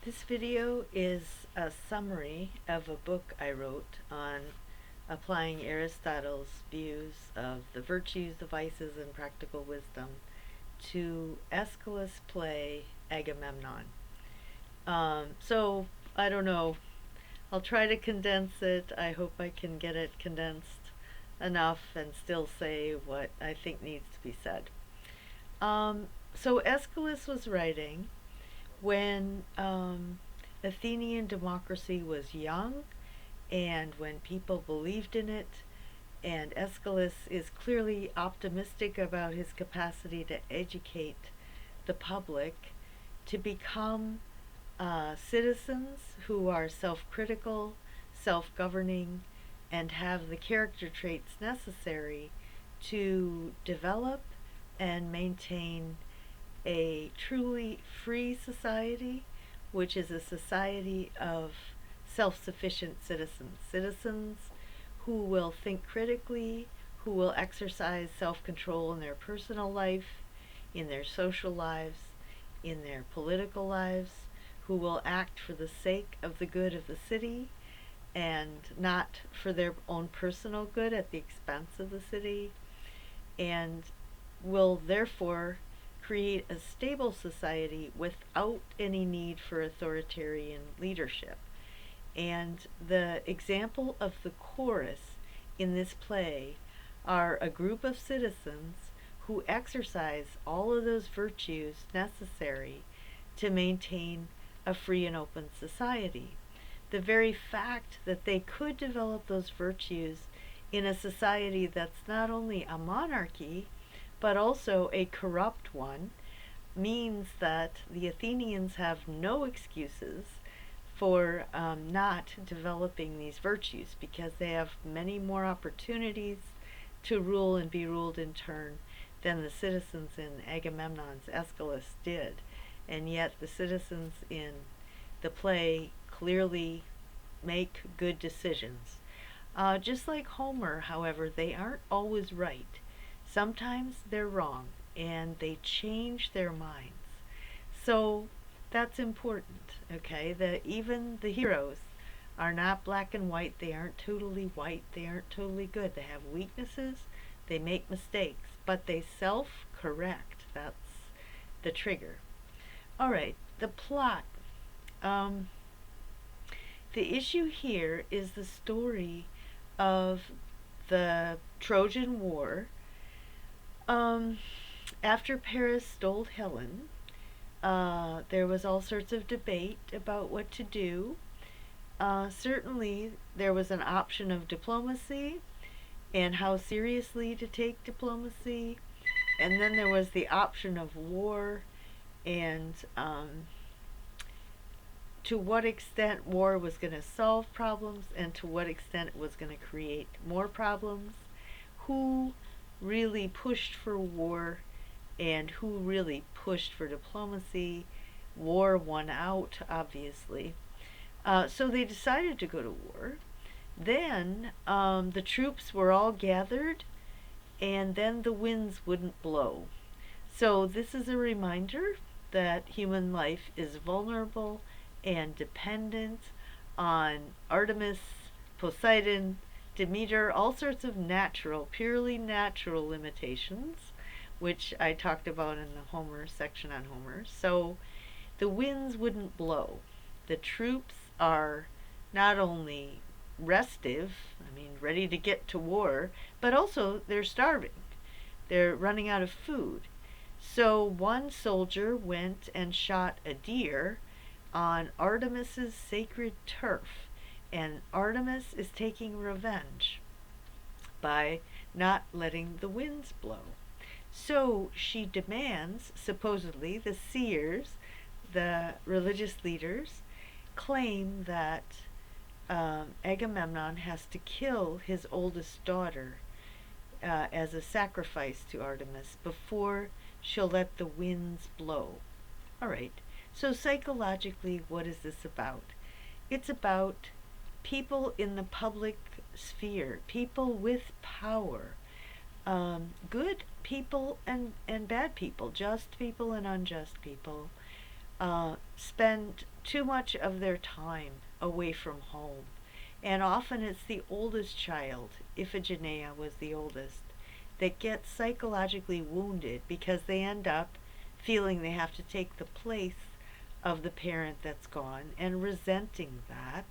This video is a summary of a book I wrote on applying Aristotle's views of the virtues, the vices, and practical wisdom to Aeschylus' play Agamemnon. So, I don't know. I'll try to condense it. I hope I can get it condensed enough and still say what I think needs to be said. So Aeschylus was writing when Athenian democracy was young and when people believed in it, and Aeschylus is clearly optimistic about his capacity to educate the public to become citizens who are self-critical, self-governing, and have the character traits necessary to develop and maintain a truly free society, which is a society of self-sufficient citizens. Citizens who will think critically, who will exercise self-control in their personal life, in their social lives, in their political lives, who will act for the sake of the good of the city and not for their own personal good at the expense of the city, and will therefore create a stable society without any need for authoritarian leadership. And the example of the chorus in this play are a group of citizens who exercise all of those virtues necessary to maintain a free and open society. The very fact that they could develop those virtues in a society that's not only a monarchy, but also a corrupt one, means that the Athenians have no excuses for not developing these virtues, because they have many more opportunities to rule and be ruled in turn than the citizens in Agamemnon's Aeschylus did. And yet the citizens in the play clearly make good decisions. Just like Homer, however, they aren't always right. Sometimes they're wrong, and they change their minds. So that's important, okay? That even the heroes are not black and white. They aren't totally white. They aren't totally good. They have weaknesses. They make mistakes, but they self-correct. That's the trigger. All right, the plot. The issue here is the story of the Trojan War. After Paris stole Helen, there was all sorts of debate about what to do. Certainly, there was an option of diplomacy and how seriously to take diplomacy, and then there was the option of war and to what extent war was going to solve problems and to what extent it was going to create more problems. Who really pushed for war and who really pushed for diplomacy? War won out, obviously. So they decided to go to war. Then the troops were all gathered, and then the winds wouldn't blow. So this is a reminder that human life is vulnerable and dependent on Artemis, Poseidon, Demeter, all sorts of natural, purely natural limitations, which I talked about in the Homer section on Homer. So the winds wouldn't blow. The troops are not only restive, ready to get to war, but also they're starving. They're running out of food. So one soldier went and shot a deer on Artemis's sacred turf, and Artemis is taking revenge by not letting the winds blow. So she demands, supposedly, the seers, the religious leaders, claim that Agamemnon has to kill his oldest daughter as a sacrifice to Artemis before she'll let the winds blow. All right, so psychologically, what is this about? It's about people in the public sphere, people with power, good people and bad people, just people and unjust people, spend too much of their time away from home. And often it's the oldest child, Iphigenia was the oldest, that gets psychologically wounded because they end up feeling they have to take the place of the parent that's gone and resenting that.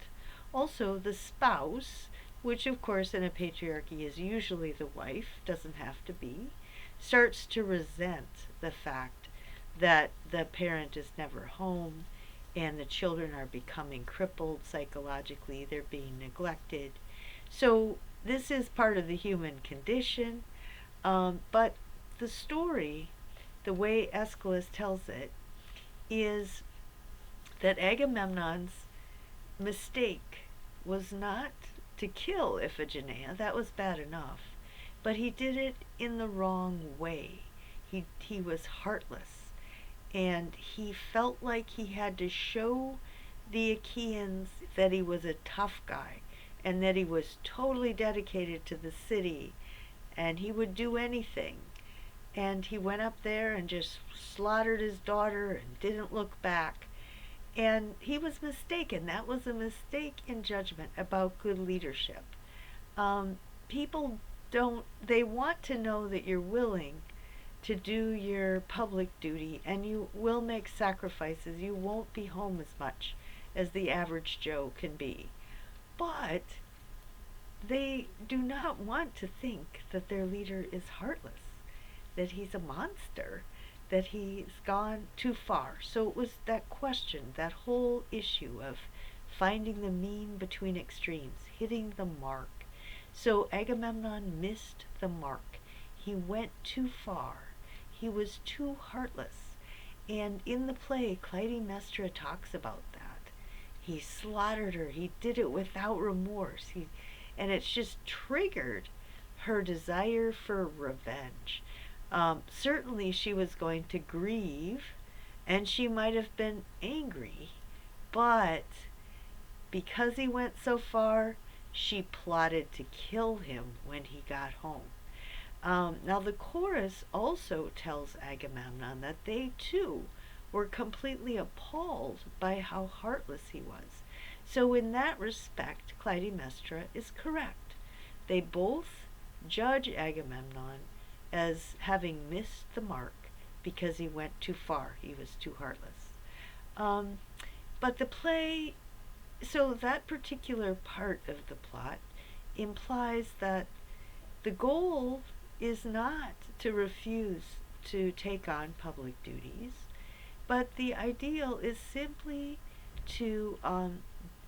Also, the spouse, which of course in a patriarchy is usually the wife, doesn't have to be, starts to resent the fact that the parent is never home and the children are becoming crippled psychologically, they're being neglected. So, this is part of the human condition, but the story, the way Aeschylus tells it, is that Agamemnon's mistake was not to kill Iphigenia, that was bad enough, but he did it in the wrong way. He was heartless, and he felt like he had to show the Achaeans that he was a tough guy and that he was totally dedicated to the city and he would do anything. And he went up there and just slaughtered his daughter and didn't look back. And he was mistaken. That was a mistake in judgment about good leadership. People don't, they want to know that you're willing to do your public duty and you will make sacrifices. You won't be home as much as the average Joe can be. But they do not want to think that their leader is heartless, that he's a monster, that he's gone too far. So it was that question, that whole issue of finding the mean between extremes, hitting the mark. So Agamemnon missed the mark. He went too far. He was too heartless. And in the play, Clytemnestra talks about that. He slaughtered her. He did it without remorse. And it's just triggered her desire for revenge. Certainly she was going to grieve, and she might have been angry, but because he went so far, she plotted to kill him when he got home. Now the chorus also tells Agamemnon that they too were completely appalled by how heartless he was. So in that respect, Clytemnestra is correct. They both judge Agamemnon as having missed the mark because he went too far. He was too heartless. But the play, so that particular part of the plot implies that the goal is not to refuse to take on public duties, but the ideal is simply to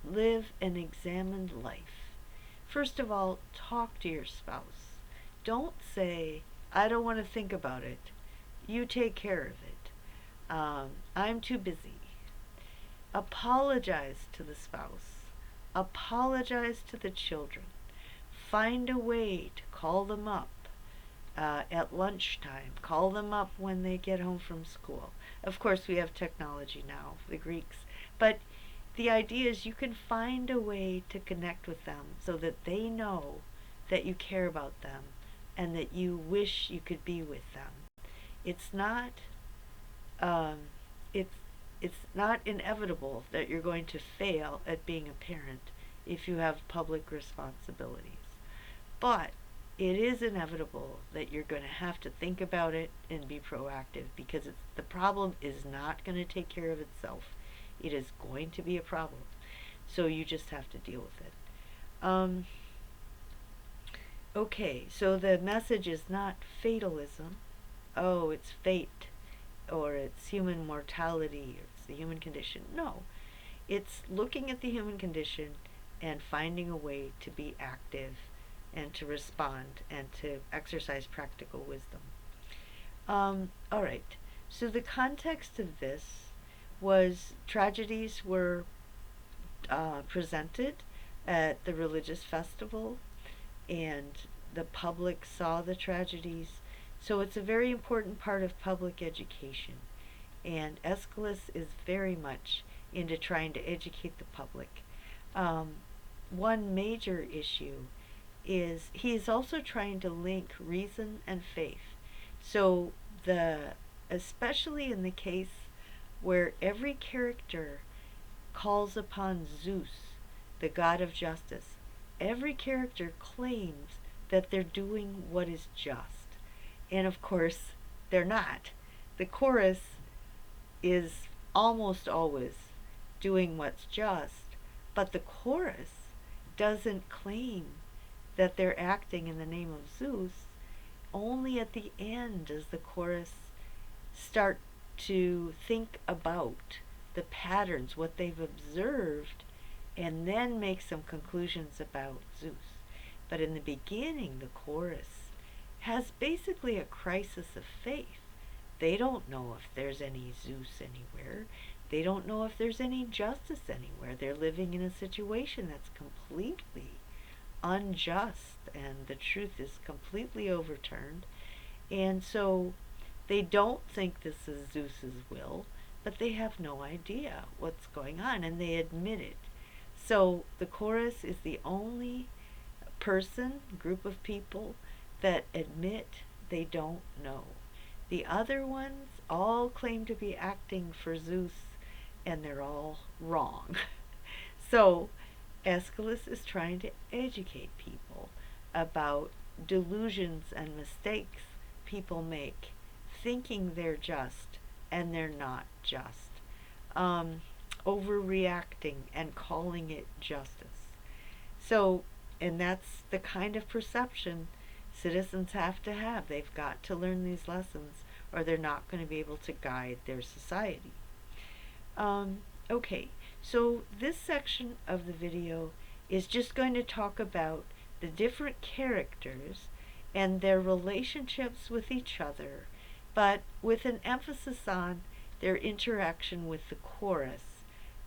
live an examined life. First of all, talk to your spouse. Don't say, I don't want to think about it. You take care of it. I'm too busy. Apologize to the spouse. Apologize to the children. Find a way to call them up at lunchtime. Call them up when they get home from school. Of course, we have technology now, the Greeks. But the idea is you can find a way to connect with them so that they know that you care about them and that you wish you could be with them. It's not it's not inevitable that you're going to fail at being a parent if you have public responsibilities. But it is inevitable that you're going to have to think about it and be proactive because the problem is not going to take care of itself. It is going to be a problem. So you just have to deal with it. Okay, so the message is not fatalism. Oh, it's fate, or it's human mortality, or it's the human condition. No, it's looking at the human condition and finding a way to be active and to respond and to exercise practical wisdom. All right, so the context of this was tragedies were presented at the religious festival and the public saw the tragedies. So it's a very important part of public education. And Aeschylus is very much into trying to educate the public. One major issue is he is also trying to link reason and faith. So especially in the case where every character calls upon Zeus, the god of justice. Every character claims that they're doing what is just. And of course, they're not. The chorus is almost always doing what's just, but the chorus doesn't claim that they're acting in the name of Zeus. Only at the end does the chorus start to think about the patterns, what they've observed, and then make some conclusions about Zeus. But in the beginning, the chorus has basically a crisis of faith. They don't know if there's any Zeus anywhere. They don't know if there's any justice anywhere. They're living in a situation that's completely unjust, and the truth is completely overturned. And so they don't think this is Zeus's will, but they have no idea what's going on, and they admit it. So the chorus is the only group of people that admit they don't know. The other ones all claim to be acting for Zeus, and they're all wrong. So Aeschylus is trying to educate people about delusions and mistakes people make, thinking they're just and they're not just, overreacting and calling it justice. So, and that's the kind of perception citizens have to have. They've got to learn these lessons, or they're not going to be able to guide their society. Okay, so this section of the video is just going to talk about the different characters and their relationships with each other, but with an emphasis on their interaction with the chorus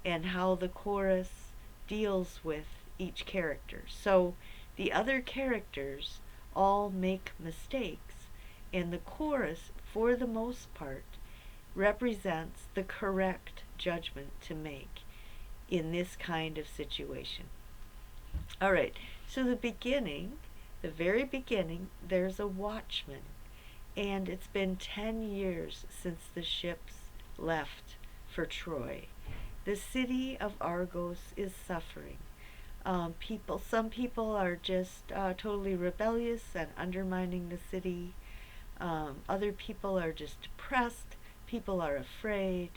and how the chorus deals with each character. So the other characters all make mistakes, and the chorus, for the most part, represents the correct judgment to make in this kind of situation. All right, so the very beginning, there's a watchman, and it's been 10 years since the ships left for Troy. The city of Argos is suffering. Some people are just totally rebellious and undermining the city. Other people are just depressed. People are afraid.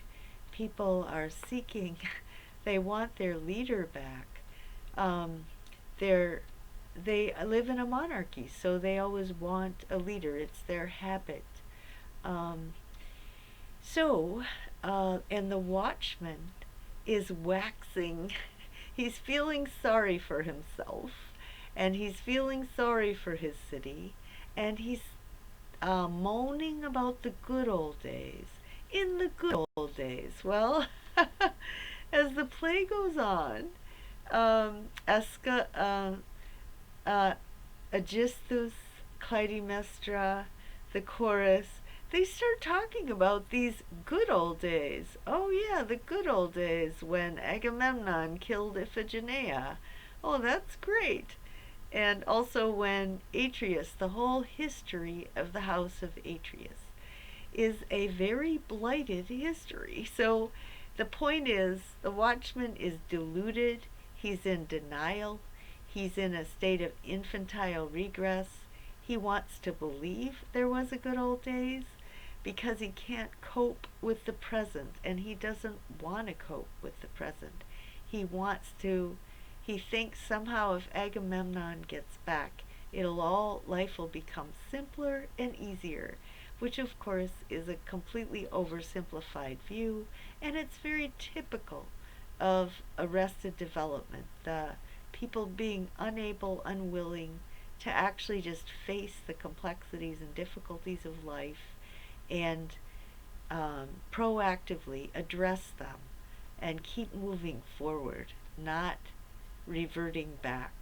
People are seeking. They want their leader back. They live in a monarchy, so they always want a leader. It's their habit. And the watchman is waxing. He's feeling sorry for himself, and he's feeling sorry for his city, and he's moaning about the good old days. In the good old days, well, as the play goes on, Aegisthus, Clytemnestra, the chorus, they start talking about these good old days. Oh yeah, the good old days when Agamemnon killed Iphigenia. Oh, that's great. And also when Atreus, the whole history of the house of Atreus is a very blighted history. So the point is, the watchman is deluded, he's in denial, he's in a state of infantile regress. He wants to believe there was a good old days because he can't cope with the present, and he doesn't want to cope with the present. He thinks somehow if Agamemnon gets back, life will become simpler and easier, which of course is a completely oversimplified view, and it's very typical of arrested development, the people being unwilling to actually just face the complexities and difficulties of life and proactively address them and keep moving forward, not reverting back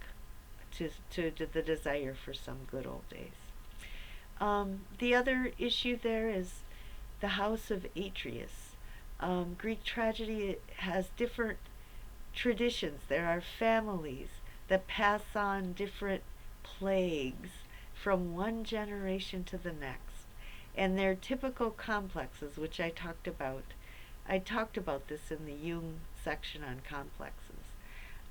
to the desire for some good old days. The other issue there is the house of Atreus. Greek tragedy has different traditions. There are families that pass on different plagues from one generation to the next. And their typical complexes, which I talked about I talked about this in the Jung section on complexes,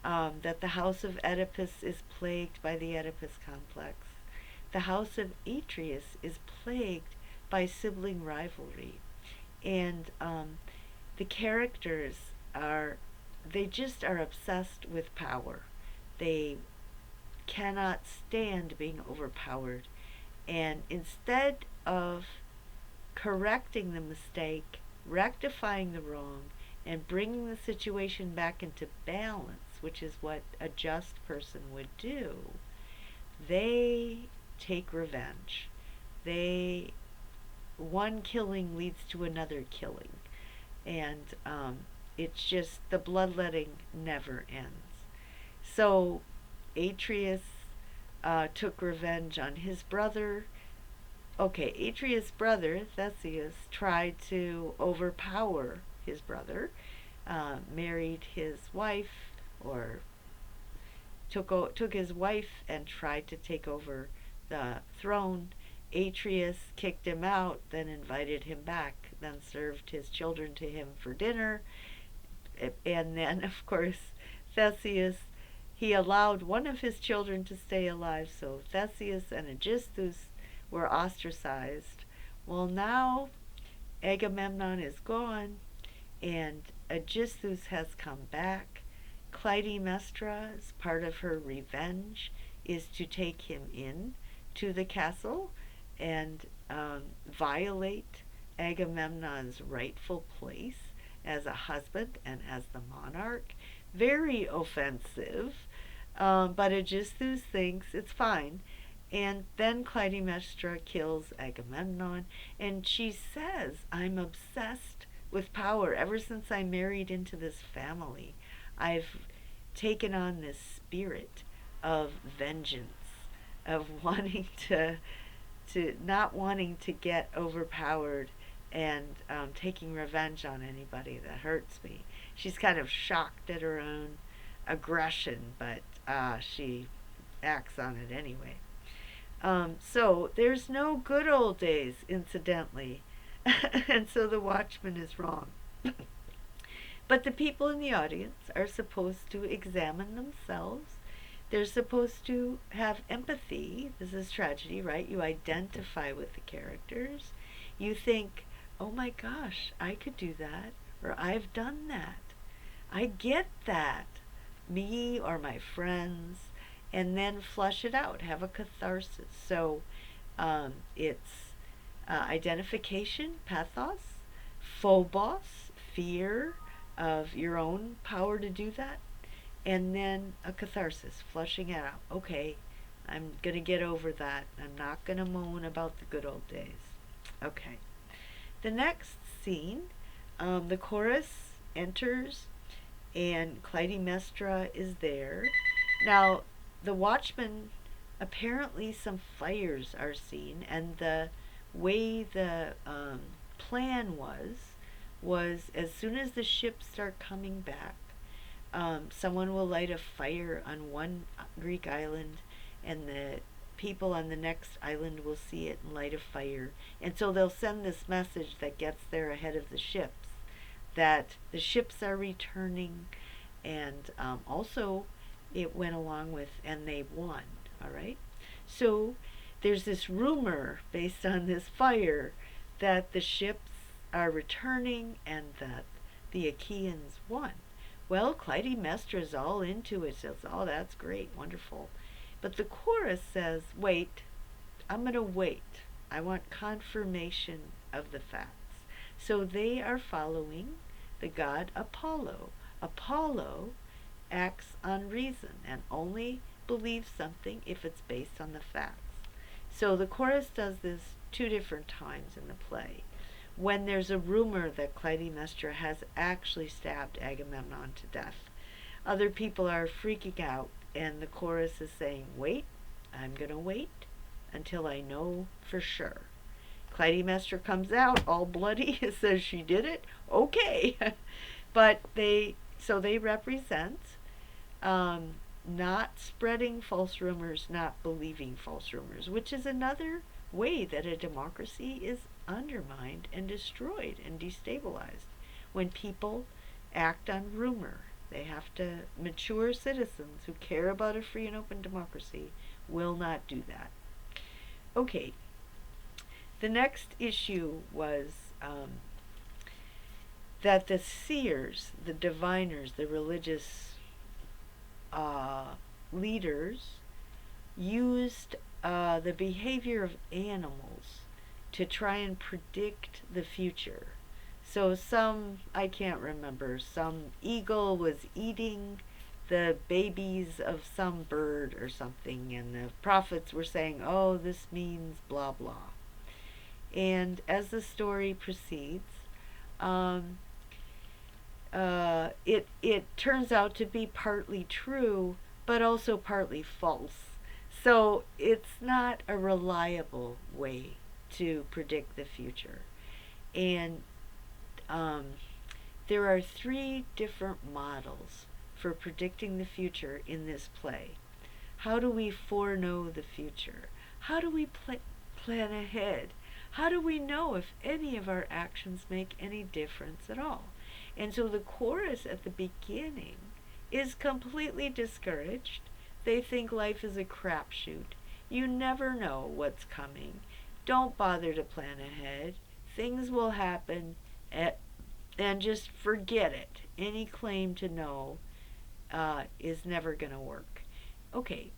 that the house of Oedipus is plagued by the Oedipus complex. The house of Atreus is plagued by sibling rivalry. And the characters they just are obsessed with power. They cannot stand being overpowered. And instead of correcting the mistake, rectifying the wrong, and bringing the situation back into balance, which is what a just person would do, they take revenge. One killing leads to another killing. And it's just, the bloodletting never ends. So Atreus took revenge on his brother. Okay, Atreus' brother, Theseus, tried to overpower his brother, married his wife, or took his wife and tried to take over the throne. Atreus kicked him out, then invited him back, then served his children to him for dinner. And then, of course, Theseus, he allowed one of his children to stay alive, so Theseus and Aegisthus were ostracized. Well, now Agamemnon is gone, and Aegisthus has come back. Clytemnestra, as part of her revenge, is to take him in to the castle and violate Agamemnon's rightful place as a husband and as the monarch. Very offensive, but Aegisthus thinks it's fine. And then Clytemnestra kills Agamemnon, and she says, I'm obsessed with power. Ever since I married into this family, I've taken on this spirit of vengeance, of wanting to not wanting to get overpowered, and taking revenge on anybody that hurts me. She's kind of shocked at her own aggression, but she acts on it anyway. So there's no good old days, incidentally, and so the watchman is wrong. But the people in the audience are supposed to examine themselves. They're supposed to have empathy. This is tragedy, right? You identify with the characters. You think, oh my gosh, I could do that, or I've done that. I get that. Me or my friends. And then flush it out, have a catharsis. So it's identification, pathos, phobos, fear of your own power to do that, and then a catharsis, flushing it out. Okay, I'm going to get over that. I'm not going to moan about the good old days. Okay. The next scene, the chorus enters, and Clytemnestra is there. Now, the watchman, apparently some fires are seen, and the way the plan was as soon as the ships start coming back, someone will light a fire on one Greek island, and the people on the next island will see it and light a fire. And so they'll send this message that gets there ahead of the ships, that the ships are returning, and also it went along with, and they won, all right? So there's this rumor based on this fire that the ships are returning and that the Achaeans won. Well, Clytemnestra is all into it, says, oh, that's great, wonderful. But the chorus says, wait, I'm going to wait. I want confirmation of the facts. So they are following the god Apollo. Apollo acts on reason and only believes something if it's based on the facts. So the chorus does this 2 different times in the play. When there's a rumor that Clytemnestra has actually stabbed Agamemnon to death, other people are freaking out, and the chorus is saying, wait, I'm going to wait until I know for sure. Clytemnestra comes out all bloody, says she did it, okay. But they represent not spreading false rumors, not believing false rumors, which is another way that a democracy is undermined and destroyed and destabilized. when people act on rumor. They have to, mature citizens who care about a free and open democracy will not do that. Okay, the next issue was that the seers, the diviners, the religious leaders used the behavior of animals to try and predict the future. So I can't remember, some eagle was eating the babies of some bird or something, and the prophets were saying, oh, this means blah blah. And as the story proceeds, it turns out to be partly true, but also partly false. So it's not a reliable way to predict the future. And there are 3 different models for predicting the future in this play. How do we foreknow the future? How do we plan ahead? How do we know if any of our actions make any difference at all? And so the chorus at the beginning is completely discouraged. They think life is a crapshoot. You never know what's coming. Don't bother to plan ahead. Things will happen, and just forget it. Any claim to know is never going to work. Okay,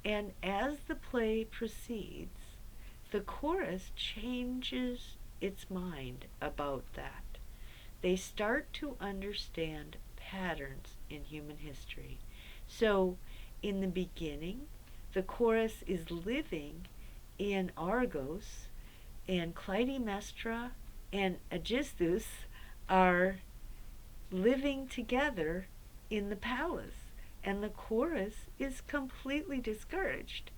and as the play proceeds, the chorus changes its mind about that. They start to understand patterns in human history. So, in the beginning, the chorus is living in Argos, and Clytemnestra and Aeschylus are living together in the palace, and the chorus is completely discouraged.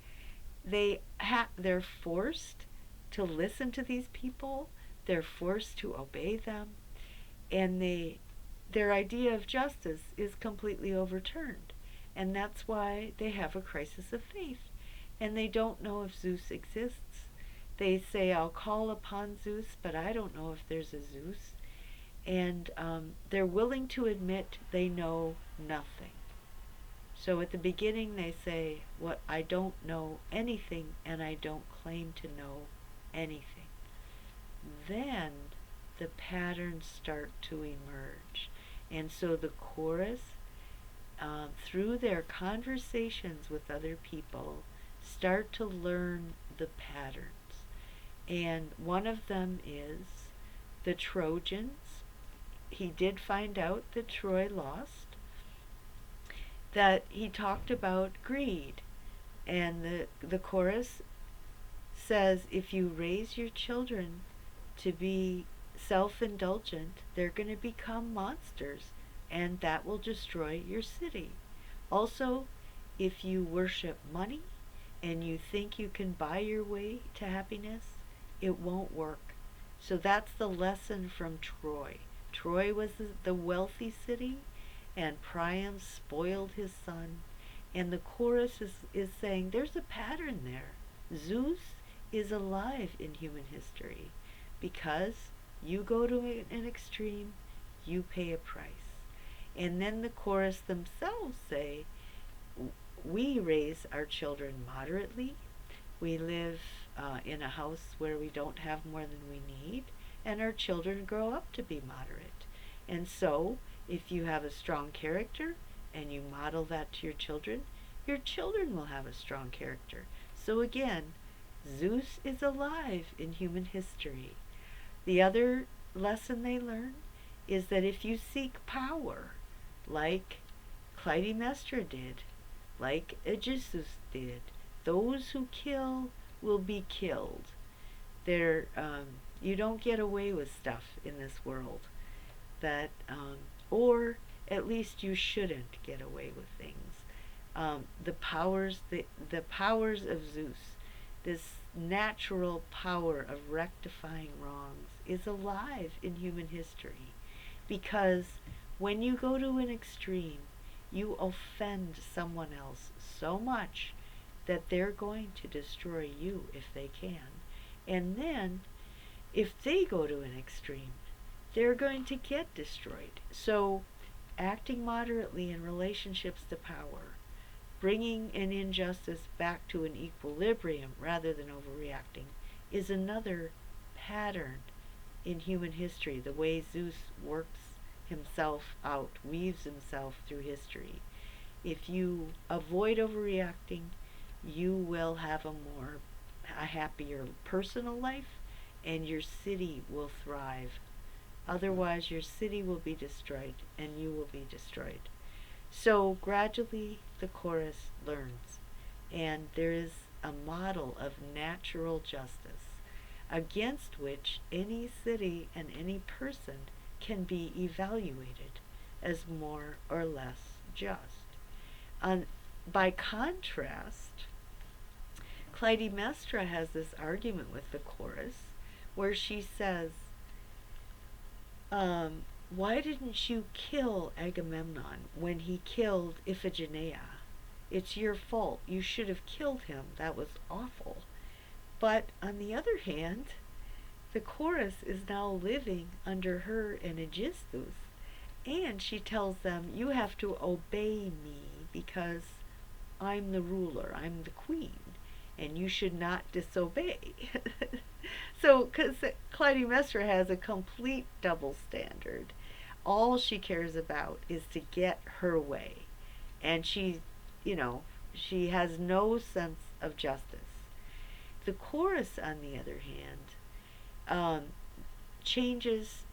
They're forced to listen to these people, they're forced to obey them, and their idea of justice is completely overturned. And that's why they have a crisis of faith. And they don't know if Zeus exists. They say, I'll call upon Zeus, but I don't know if there's a Zeus. And they're willing to admit they know nothing. So at the beginning they say, I don't know anything, and I don't claim to know anything. Then the patterns start to emerge. And so the chorus, through their conversations with other people, start to learn the patterns. And one of them is the Trojans. He did find out that Troy lost, that he talked about greed. And the chorus says, if you raise your children to be self-indulgent, they're going to become monsters, and that will destroy your city. Also, if you worship money and you think you can buy your way to happiness, it won't work. So that's the lesson from Troy. Troy was the wealthy city, and Priam spoiled his son. And the chorus is saying there's a pattern there. Zeus is alive in human history, because you go to an extreme, you pay a price. And then the chorus themselves say, we raise our children moderately, we live in a house where we don't have more than we need, and our children grow up to be moderate. And so, if you have a strong character and you model that to your children will have a strong character. So again, Zeus is alive in human history. The other lesson they learn is that if you seek power, like Clytemnestra did, like Aeschylus did, those who kill will be killed. You don't get away with stuff in this world that, or at least you shouldn't get away with things. The powers of Zeus, this natural power of rectifying wrongs, is alive in human history, because when you go to an extreme, you offend someone else so much that they're going to destroy you if they can. And then, if they go to an extreme, they're going to get destroyed. So, acting moderately in relationships to power, bringing an injustice back to an equilibrium rather than overreacting, is another pattern in human history. The way Zeus works himself out, weaves himself through history. If you avoid overreacting, you will have a happier personal life, and your city will thrive. Otherwise, your city will be destroyed, and you will be destroyed. So gradually the chorus learns, and there is a model of natural justice against which any city and any person can be evaluated as more or less just. By contrast, Clytemnestra has this argument with the chorus where she says, why didn't you kill Agamemnon when he killed Iphigenia? It's your fault. You should have killed him. That was awful. But on the other hand, the chorus is now living under her and Aegisthus, and she tells them, you have to obey me because I'm the ruler, I'm the queen, and you should not disobey. So, because Clytemnestra has a complete double standard. All she cares about is to get her way. And she has no sense of justice. The chorus, on the other hand, changes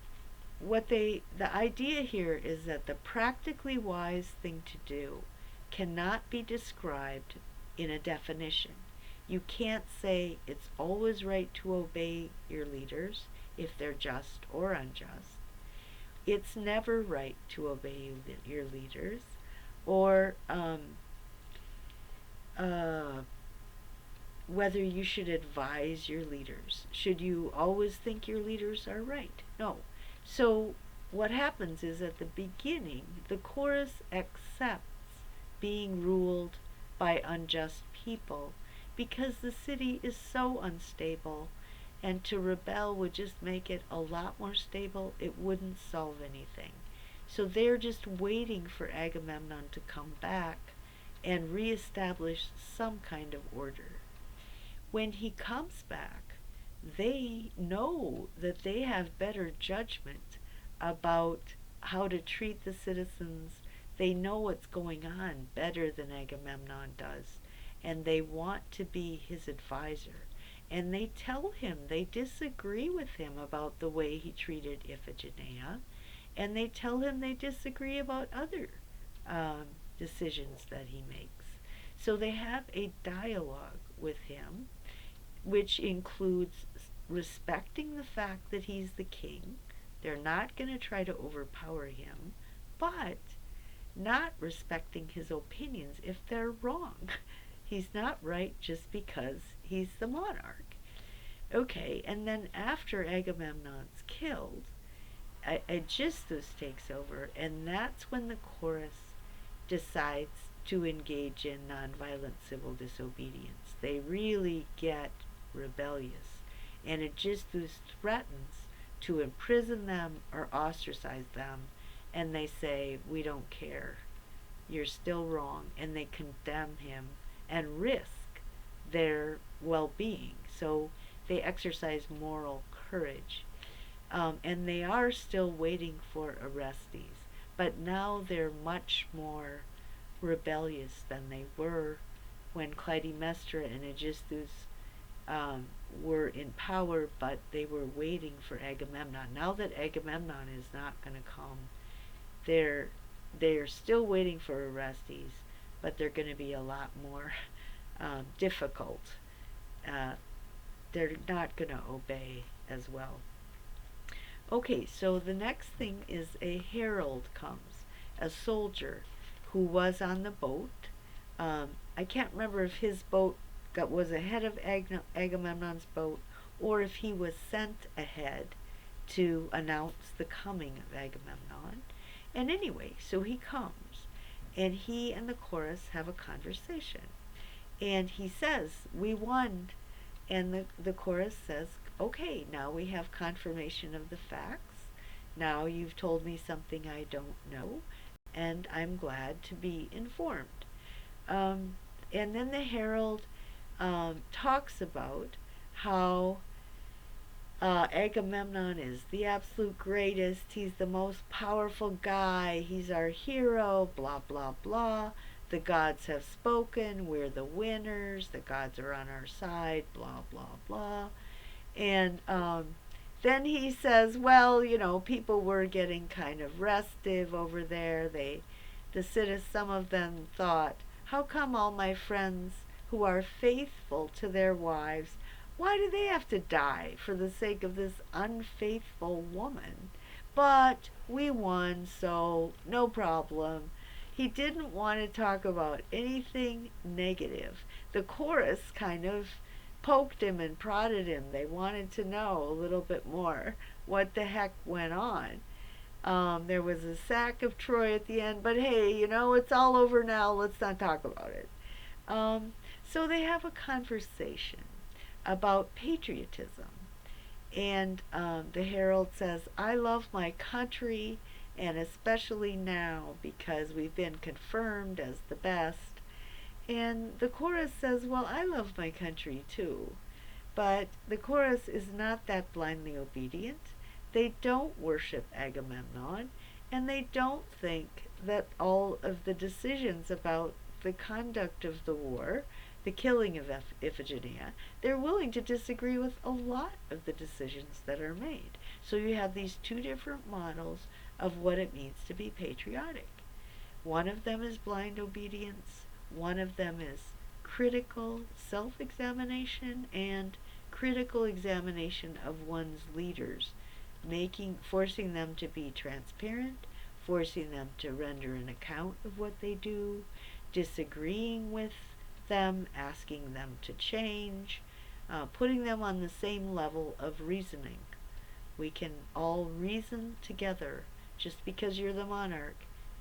the idea here is that the practically wise thing to do cannot be described in a definition. You can't say it's always right to obey your leaders if they're just or unjust. It's never right to obey your leaders, or whether you should advise your leaders. Should you always think your leaders are right? No. So what happens is at the beginning, the chorus accepts being ruled by unjust people because the city is so unstable, and to rebel would just make it a lot more stable. It wouldn't solve anything. So they're just waiting for Agamemnon to come back and reestablish some kind of order. When he comes back, they know that they have better judgment about how to treat the citizens. They know what's going on better than Agamemnon does, and they want to be his advisor. And they tell him they disagree with him about the way he treated Iphigenia, and they tell him they disagree about other decisions that he makes. So they have a dialogue with him, which includes respecting the fact that he's the king. They're not going to try to overpower him, but not respecting his opinions if they're wrong. He's not right just because he's the monarch. Okay, and then after Agamemnon's killed, Aegisthus takes over, and that's when the chorus decides to engage in nonviolent civil disobedience. They really get rebellious, and Aegisthus threatens to imprison them or ostracize them, and they say, we don't care, you're still wrong, and they condemn him and risk their well-being. So they exercise moral courage, and they are still waiting for Orestes, but now they're much more rebellious than they were when Clytemnestra and Aegisthus were in power, but they were waiting for Agamemnon. Now that Agamemnon is not going to come, they're still waiting for Orestes, but they're going to be a lot more difficult. They're not going to obey as well. Okay, so the next thing is a herald comes, a soldier who was on the boat. I can't remember if his boat was ahead of Agamemnon's boat, or if he was sent ahead to announce the coming of Agamemnon. And anyway, so he comes, and he and the chorus have a conversation. And he says, we won. And the chorus says, okay, now we have confirmation of the facts. Now you've told me something I don't know, and I'm glad to be informed. Um, and then the herald talks about how Agamemnon is the absolute greatest. He's the most powerful guy. He's our hero, blah, blah, blah. The gods have spoken. We're the winners. The gods are on our side, blah, blah, blah. And then he says, well, people were getting kind of restive over there. Some of them thought, how come all my friends who are faithful to their wives, why do they have to die for the sake of this unfaithful woman? But we won, so no problem. He didn't want to talk about anything negative. The chorus kind of poked him and prodded him. They wanted to know a little bit more what the heck went on. There was a sack of Troy at the end, but hey, it's all over now. Let's not talk about it. So they have a conversation about patriotism. And the herald says, I love my country, and especially now because we've been confirmed as the best. And the chorus says, well, I love my country too. But the chorus is not that blindly obedient. They don't worship Agamemnon, and they don't think that all of the decisions about the conduct of the war, the killing of Iphigenia, they're willing to disagree with a lot of the decisions that are made. So you have these two different models of what it means to be patriotic. One of them is blind obedience. One of them is critical self-examination and critical examination of one's leaders, forcing them to be transparent, forcing them to render an account of what they do, disagreeing with them, asking them to change, putting them on the same level of reasoning. We can all reason together. Just because you're the monarch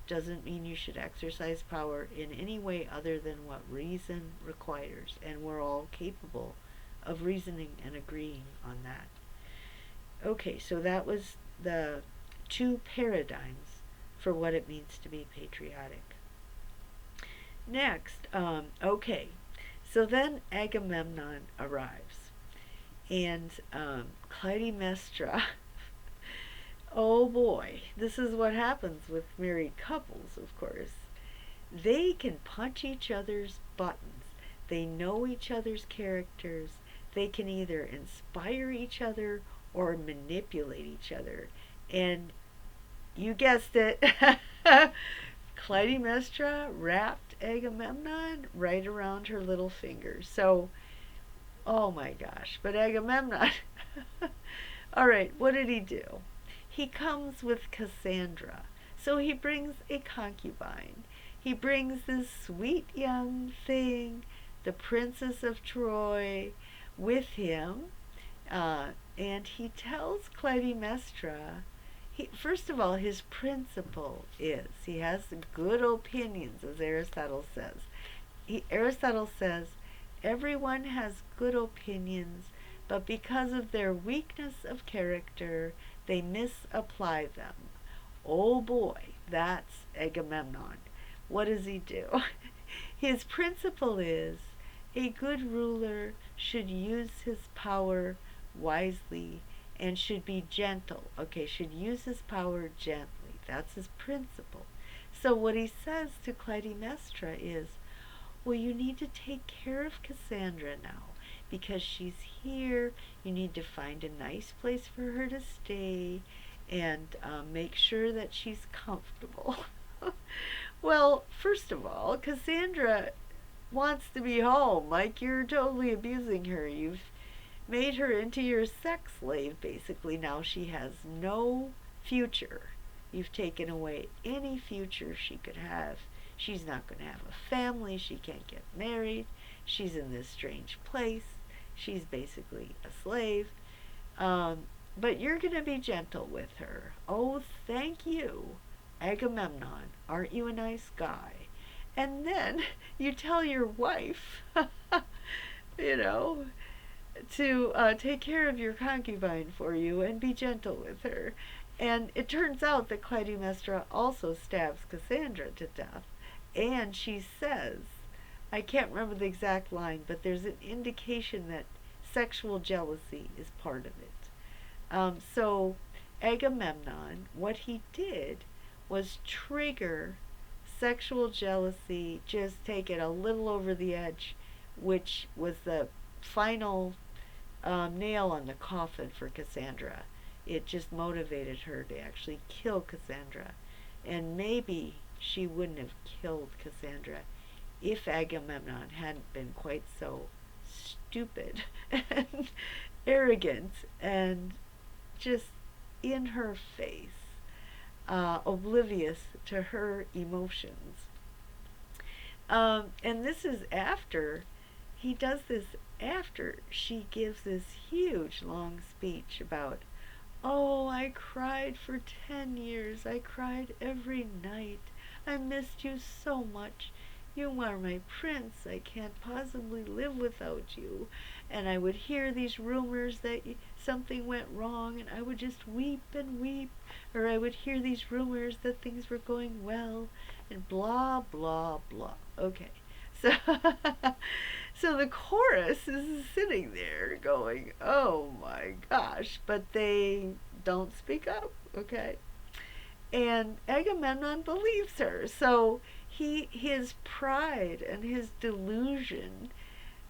doesn't mean you should exercise power in any way other than what reason requires, and we're all capable of reasoning and agreeing on that. Okay, so that was the two paradigms for what it means to be patriotic. Next, so then Agamemnon arrives, and Clytemnestra, oh boy, this is what happens with married couples, of course. They can punch each other's buttons. They know each other's characters. They can either inspire each other or manipulate each other. And you guessed it, Clytemnestra wrapped Agamemnon right around her little finger. So, oh my gosh, but Agamemnon, all right, what did he do? He comes with Cassandra. So he brings a concubine. He brings this sweet young thing, the Princess of Troy, with him. And he tells Clytemnestra, first of all, his principle is, he has good opinions, as Aristotle says. Aristotle says, everyone has good opinions, but because of their weakness of character, they misapply them. Oh boy, that's Agamemnon. What does he do? His principle is, a good ruler should use his power wisely and should be gentle. Okay, should use his power gently. That's his principle. So what he says to Clytemnestra is, well, you need to take care of Cassandra now because she's here. You need to find a nice place for her to stay and make sure that she's comfortable. Well, first of all, Cassandra wants to be home. Like, you're totally abusing her. You've made her into your sex slave, basically. Now she has no future. You've taken away any future she could have. She's not going to have a family. She can't get married. She's in this strange place. She's basically a slave. But you're going to be gentle with her. Oh, thank you, Agamemnon. Aren't you a nice guy? And then you tell your wife, to take care of your concubine for you and be gentle with her. And it turns out that Clytemnestra also stabs Cassandra to death. And she says, I can't remember the exact line, but there's an indication that sexual jealousy is part of it. So Agamemnon, what he did was trigger sexual jealousy, just take it a little over the edge, which was the final nail on the coffin for Cassandra. It just motivated her to actually kill Cassandra. And maybe she wouldn't have killed Cassandra if Agamemnon hadn't been quite so stupid and arrogant and just in her face, oblivious to her emotions. And this is after, he does this after she gives this huge long speech about, oh, I cried for 10 years. I cried every night. I missed you so much. You are my prince. I can't possibly live without you. And I would hear these rumors that something went wrong, and I would just weep and weep. Or I would hear these rumors that things were going well, and blah, blah, blah. Okay. So, so the chorus is sitting there going, oh my gosh, but they don't speak up, okay? And Agamemnon believes her. So his pride and his delusion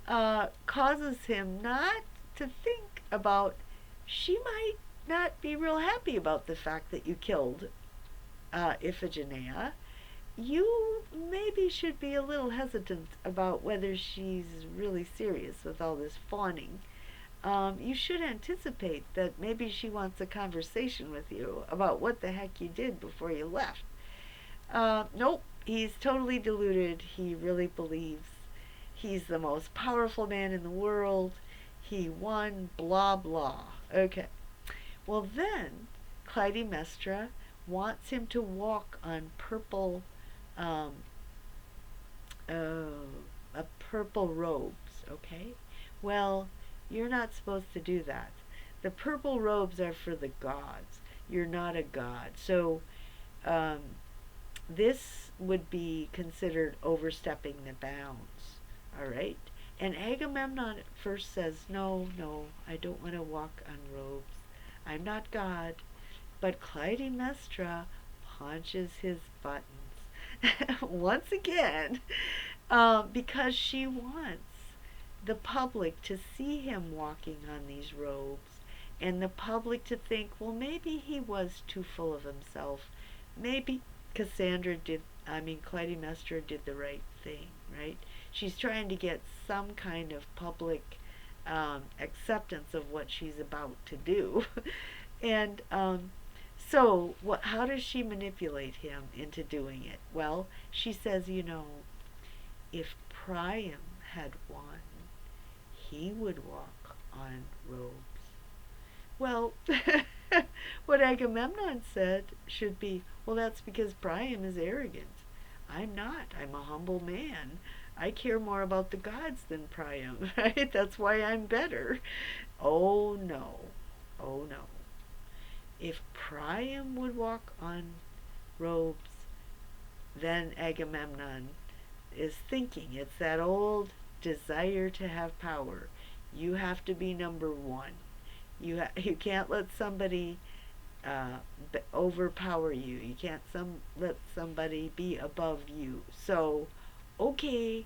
causes him not to think about, she might not be real happy about the fact that you killed Iphigenia. You maybe should be a little hesitant about whether she's really serious with all this fawning. You should anticipate that maybe she wants a conversation with you about what the heck you did before you left. Nope, he's totally deluded. He really believes he's the most powerful man in the world. He won, blah, blah. Okay. Well, then Clytemnestra wants him to walk on um, purple robes, okay? Well, you're not supposed to do that. The purple robes are for the gods. You're not a god. So um, this would be considered overstepping the bounds, all right? And Agamemnon at first says, no, no, I don't want to walk on robes. I'm not God. But Clytemnestra punches his buttons once again, because she wants the public to see him walking on these robes, and the public to think, well, maybe he was too full of himself. Maybe Clytemnestra did the right thing, right? She's trying to get some kind of public acceptance of what she's about to do. And so how does she manipulate him into doing it? Well, she says, if Priam had won, he would walk on robes. Well, what Agamemnon said should be, well, that's because Priam is arrogant. I'm not. I'm a humble man. I care more about the gods than Priam, right? That's why I'm better. Oh no. Oh no. If Priam would walk on robes, then Agamemnon is thinking. It's that old desire to have power. You have to be number one. You can't let somebody overpower you. You can't let somebody be above you. So, okay,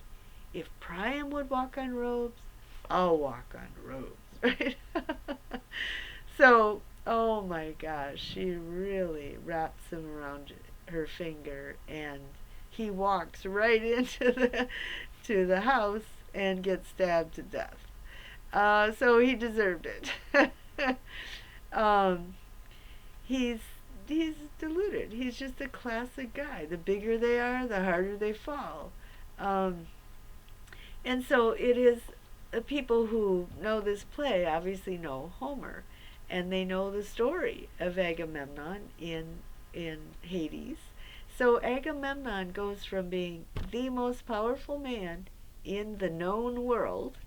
if Priam would walk on robes, I'll walk on robes, right? So, oh my gosh, she really wraps him around her finger, and he walks right into the house and gets stabbed to death. So he deserved it. He's deluded. He's just a classic guy. The bigger they are, the harder they fall. And so it is, people who know this play obviously know Homer, and they know the story of Agamemnon in Hades. So Agamemnon goes from being the most powerful man in the known world,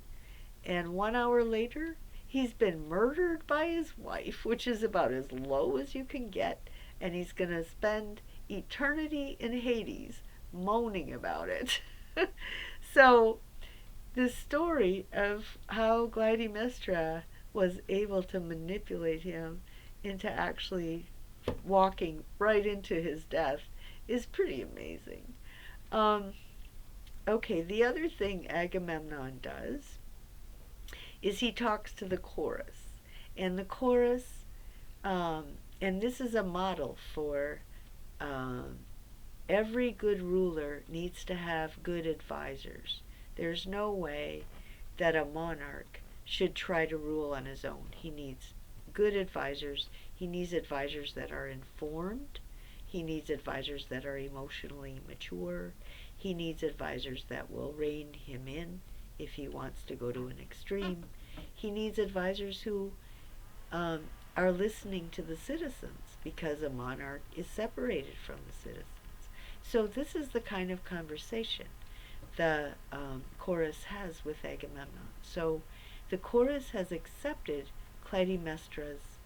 and 1 hour later He's been murdered by his wife, which is about as low as you can get, and he's going to spend eternity in Hades moaning about it. So, the story of how Clytemnestra was able to manipulate him into actually walking right into his death is pretty amazing. Um, okay, the other thing Agamemnon does is he talks to the chorus. And the chorus, um, and this is a model for um, every good ruler needs to have good advisors. There's no way that a monarch should try to rule on his own. He needs good advisors. He needs advisors that are informed. He needs advisors that are emotionally mature. He needs advisors that will rein him in if he wants to go to an extreme. He needs advisors who um, are listening to the citizens, because a monarch is separated from the citizens. So this is the kind of conversation the chorus has with Agamemnon. So the chorus has accepted Clytemnestra's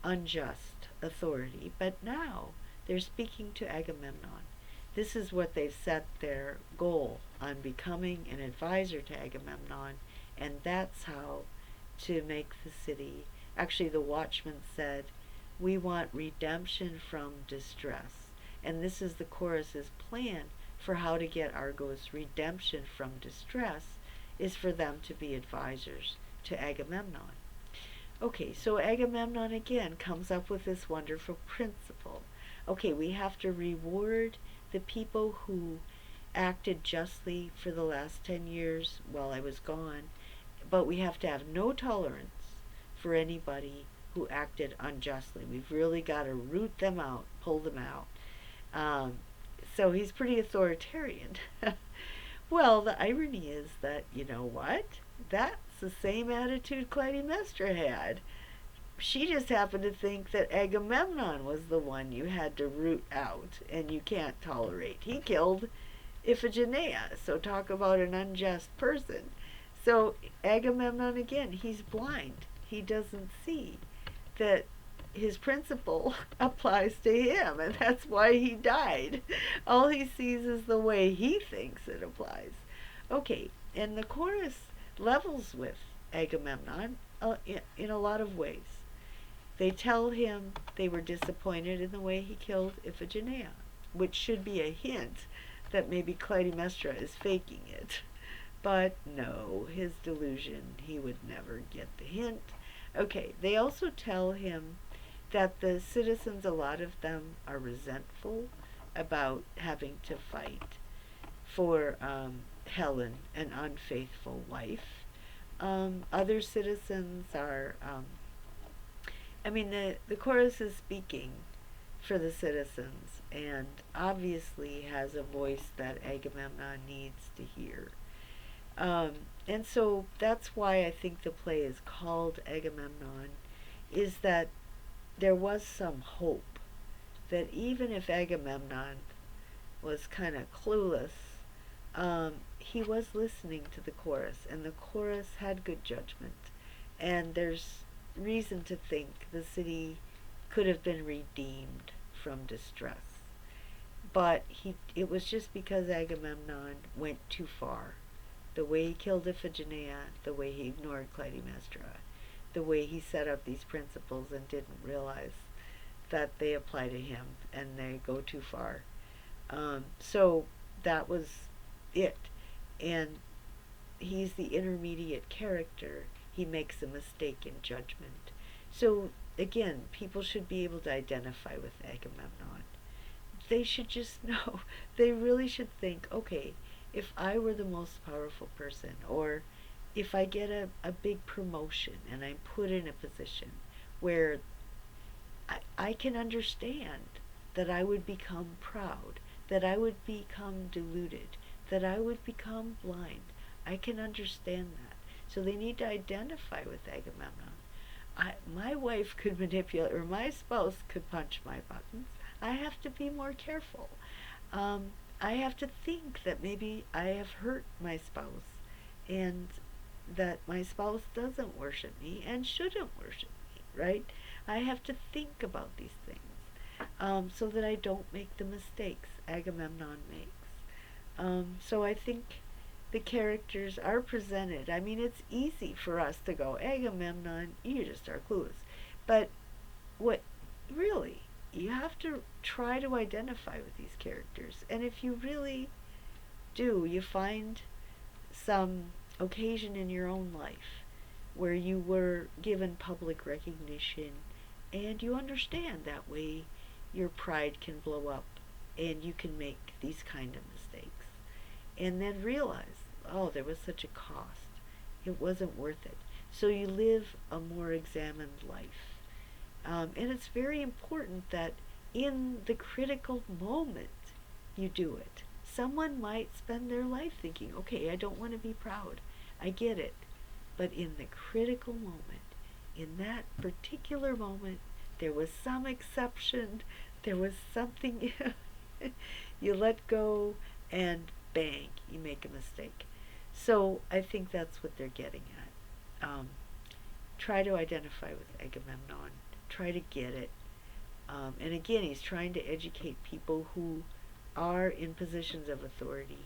unjust authority, but now they're speaking to Agamemnon. This is what they've set their goal on, becoming an advisor to Agamemnon, and that's how to make the city. Actually, the watchman said, "We want redemption from distress." And this is the chorus's plan for how to get Argos redemption from distress, is for them to be advisors to Agamemnon. Okay, so Agamemnon again comes up with this wonderful principle. Okay, we have to reward the people who acted justly for the last 10 years while I was gone, but we have to have no tolerance for anybody who acted unjustly. We've really got to root them out, pull them out. So he's pretty authoritarian. Well, the irony is that, you know what? That's the same attitude Clytemnestra had. She just happened to think that Agamemnon was the one you had to root out and you can't tolerate. He killed Iphigenia, so talk about an unjust person. So Agamemnon, again, he's blind. He doesn't see that his principle applies to him, and that's why he died. All he sees is the way he thinks it applies. Okay, and the chorus levels with Agamemnon in a lot of ways. They tell him they were disappointed in the way he killed Iphigenia, which should be a hint that maybe Clytemnestra is faking it. But no, his delusion, he would never get the hint. Okay, they also tell him that the citizens, a lot of them, are resentful about having to fight for Helen, an unfaithful wife. Other citizens are, the chorus is speaking for the citizens, and obviously has a voice that Agamemnon needs to hear. And so that's why I think the play is called Agamemnon, is that there was some hope that even if Agamemnon was kind of clueless, he was listening to the chorus, and the chorus had good judgment. And there's reason to think the city could have been redeemed from distress. But it was just because Agamemnon went too far. The way he killed Iphigenia, the way he ignored Clytemnestra, the way he set up these principles and didn't realize that they apply to him and they go too far. So that was it. And he's the intermediate character. He makes a mistake in judgment. So again, people should be able to identify with Agamemnon. They should just know. They really should think, okay, if I were the most powerful person, or if I get a big promotion and I'm put in a position where I can understand that I would become proud, that I would become deluded, that I would become blind. I can understand that. So they need to identify with Agamemnon. My wife could manipulate, or my spouse could punch my buttons. I have to be more careful. I have to think that maybe I have hurt my spouse, and that my spouse doesn't worship me and shouldn't worship me, right? I have to think about these things so that I don't make the mistakes Agamemnon makes. So I think the characters are presented. I mean, it's easy for us to go, Agamemnon, you just are clueless. But what really, you have to try to identify with these characters. And if you really do, you find some occasion in your own life where you were given public recognition and you understand that way your pride can blow up and you can make these kind of mistakes. And then realize, oh, there was such a cost. It wasn't worth it. So you live a more examined life. And it's very important that in the critical moment you do it. Someone might spend their life thinking, okay, I don't want to be proud. I get it. But in the critical moment, in that particular moment, there was some exception, there was something you let go, and bang, you make a mistake. So I think that's what they're getting at. Try to identify with Agamemnon. Try to get it. And again, he's trying to educate people who are in positions of authority,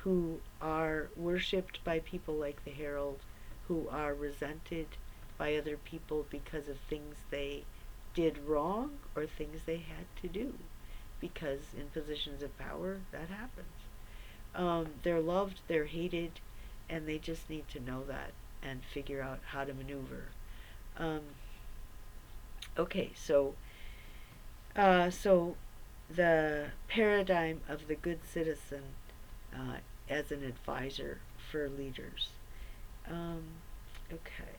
who are worshipped by people like the herald, who are resented by other people because of things they did wrong or things they had to do, because in positions of power that happens. They're loved, they're hated, and they just need to know that and figure out how to maneuver. Okay, so the paradigm of the good citizen as an advisor for leaders. Okay,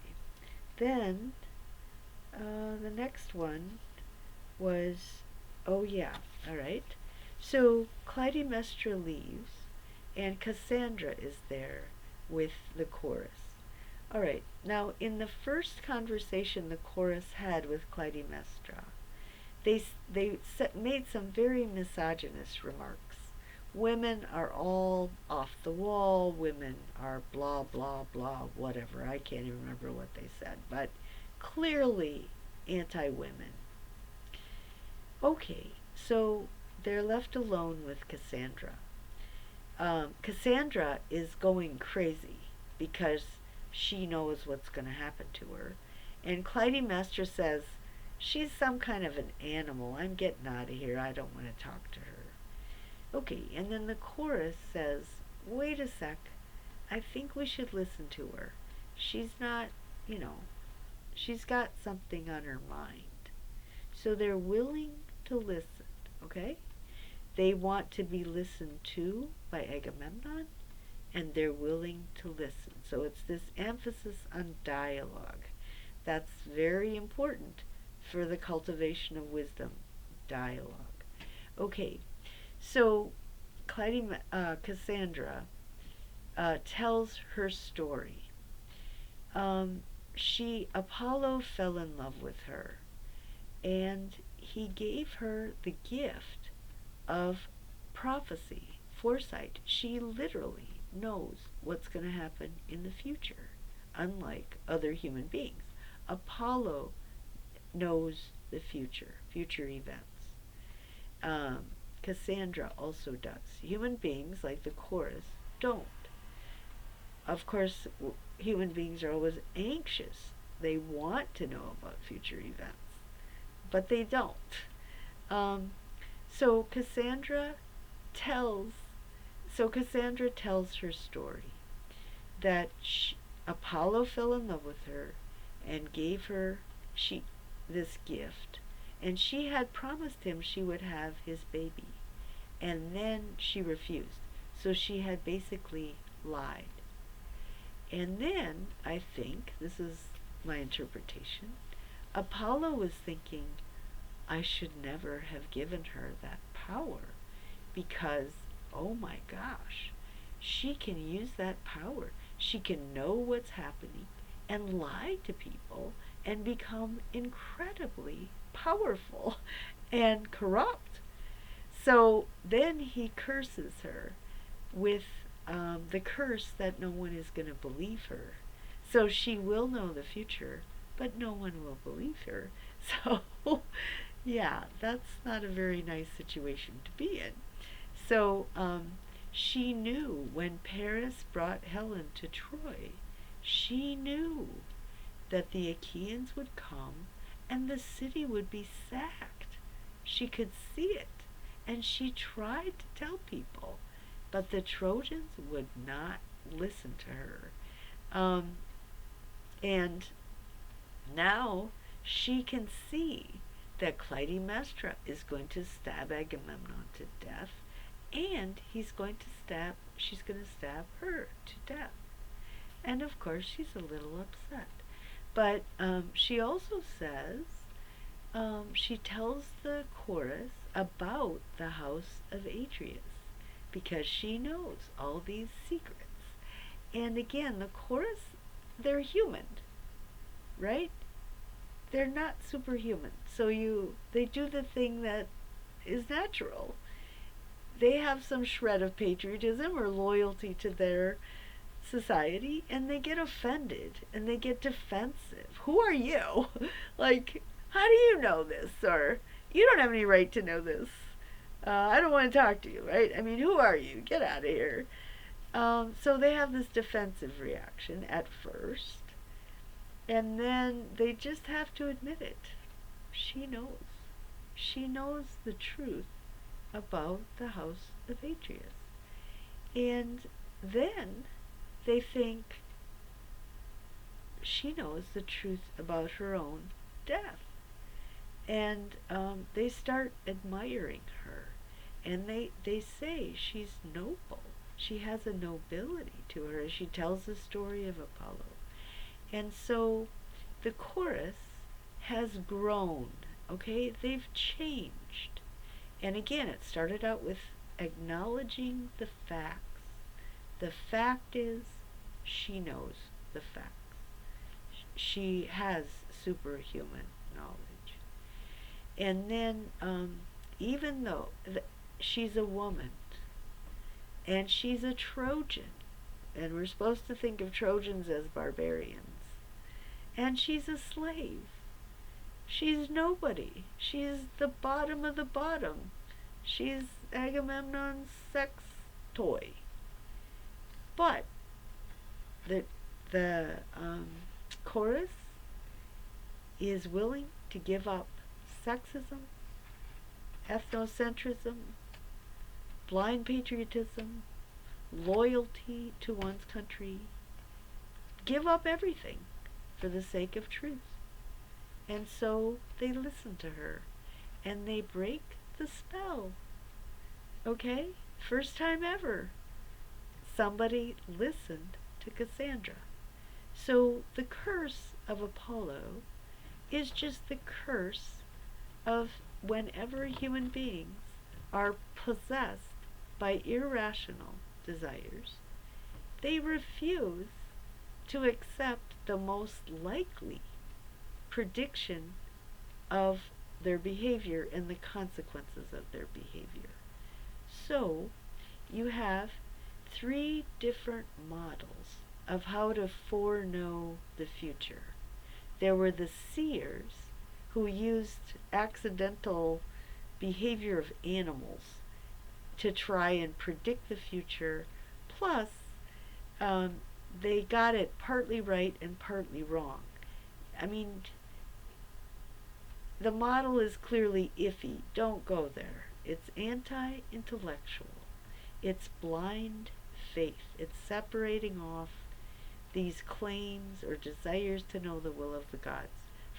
then the next one was, oh yeah, all right. So Clytemnestra leaves, and Cassandra is there with the chorus. All right, now in the first conversation the chorus had with Clytemnestra, they made some very misogynist remarks. Women are all off the wall, women are blah, blah, blah, whatever. I can't even remember what they said, but clearly anti-women. Okay, so they're left alone with Cassandra. Cassandra is going crazy because she knows what's going to happen to her. And Clytemnestra says, she's some kind of an animal. I'm getting out of here. I don't want to talk to her. Okay, and then the chorus says, wait a sec. I think we should listen to her. She's not, she's got something on her mind. So they're willing to listen, okay? They want to be listened to by Agamemnon, and they're willing to listen. So it's this emphasis on dialogue. That's very important for the cultivation of wisdom, dialogue. Okay, so Cassandra tells her story. Apollo fell in love with her, and he gave her the gift of prophecy, foresight. She literally knows what's going to happen in the future, unlike other human beings. Apollo knows the future events. Cassandra also does. Human beings, like the chorus, don't. Of course, human beings are always anxious. They want to know about future events, but they don't. So Cassandra tells her story that Apollo fell in love with her and gave her this gift, and she had promised him she would have his baby, and then she refused. So she had basically lied. And then, I think, this is my interpretation, Apollo was thinking, I should never have given her that power, because, oh my gosh, she can use that power. She can know what's happening and lie to people and become incredibly powerful and corrupt. So then he curses her with the curse that no one is going to believe her. So she will know the future, but no one will believe her. So, yeah, that's not a very nice situation to be in. So, she knew when Paris brought Helen to Troy, she knew that the Achaeans would come and the city would be sacked. She could see it, and she tried to tell people, but the Trojans would not listen to her. Um, and now she can see that Clytemnestra is going to stab Agamemnon to death, and she's going to stab her to death. And of course, she's a little upset. But she also says, she tells the chorus about the house of Atreus because she knows all these secrets. And again, the chorus, they're human, right? They're not superhuman. So they do the thing that is natural. They have some shred of patriotism or loyalty to their society, and they get offended and they get defensive. Who are you? Like, how do you know this? Or, you don't have any right to know this. I don't want to talk to you, right? I mean, who are you? Get out of here. So they have this defensive reaction at first, and then they just have to admit it. She knows. She knows the truth about the house of Atreus. And then they think she knows the truth about her own death. And they start admiring her. And they say she's noble. She has a nobility to her as she tells the story of Apollo. And so the chorus has grown, okay? They've changed. And again, it started out with acknowledging the facts. The fact is, she knows the facts. She has superhuman knowledge. And then, even though she's a woman, and she's a Trojan, and we're supposed to think of Trojans as barbarians, and she's a slave. She's nobody. She's the bottom of the bottom. She's Agamemnon's sex toy. But the chorus is willing to give up sexism, ethnocentrism, blind patriotism, loyalty to one's country, give up everything for the sake of truth. And so they listen to her, and they break the spell. Okay? First time ever, somebody listened to Cassandra. So the curse of Apollo is just the curse of whenever human beings are possessed by irrational desires, they refuse to accept the most likely prediction of their behavior and the consequences of their behavior. So you have 3 different models of how to foreknow the future. There were the seers who used accidental behavior of animals to try and predict the future, plus they got it partly right and partly wrong. I mean, the model is clearly iffy. Don't go there. It's anti-intellectual. It's blind faith. It's separating off these claims or desires to know the will of the gods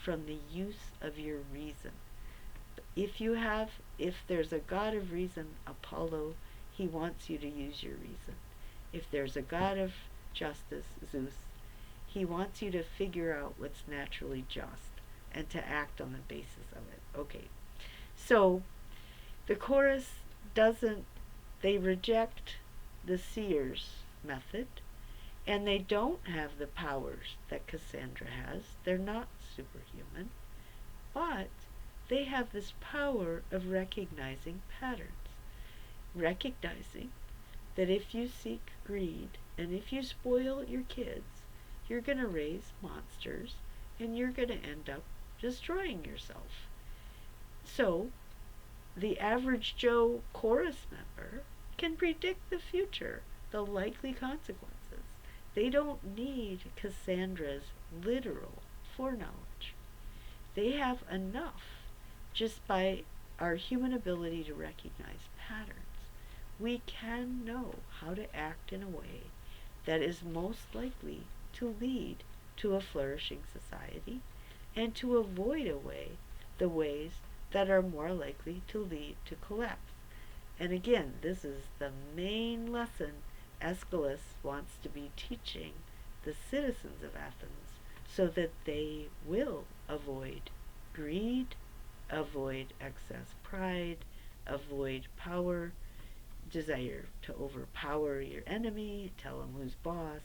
from the use of your reason. If there's a god of reason, Apollo, he wants you to use your reason. If there's a god of justice, Zeus, he wants you to figure out what's naturally just and to act on the basis of it. Okay, so the chorus they reject the seer's method, and they don't have the powers that Cassandra has. They're not superhuman, but they have this power of recognizing patterns, recognizing that if you seek greed and if you spoil your kids, you're going to raise monsters and you're going to end up destroying yourself. So, the average Joe chorus member can predict the future, the likely consequences. They don't need Cassandra's literal foreknowledge. They have enough just by our human ability to recognize patterns. We can know how to act in a way that is most likely to lead to a flourishing society and to avoid the ways that are more likely to lead to collapse. And again, this is the main lesson Aeschylus wants to be teaching the citizens of Athens so that they will avoid greed, avoid excess pride, avoid power, desire to overpower your enemy, tell him who's boss,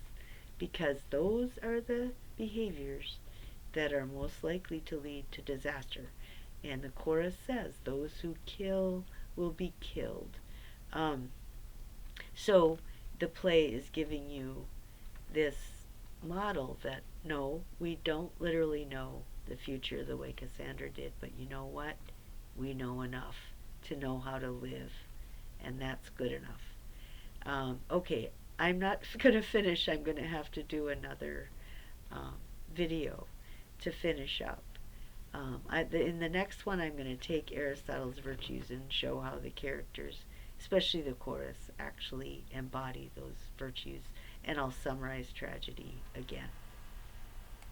because those are the behaviors that are most likely to lead to disaster. And the chorus says, those who kill will be killed. So the play is giving you this model that no, we don't literally know the future the way Cassandra did, but you know what? We know enough to know how to live, and that's good enough. Okay, I'm not going to finish. I'm going to have to do another video to finish up. In the next one, I'm going to take Aristotle's virtues and show how the characters, especially the chorus, actually embody those virtues, and I'll summarize tragedy again.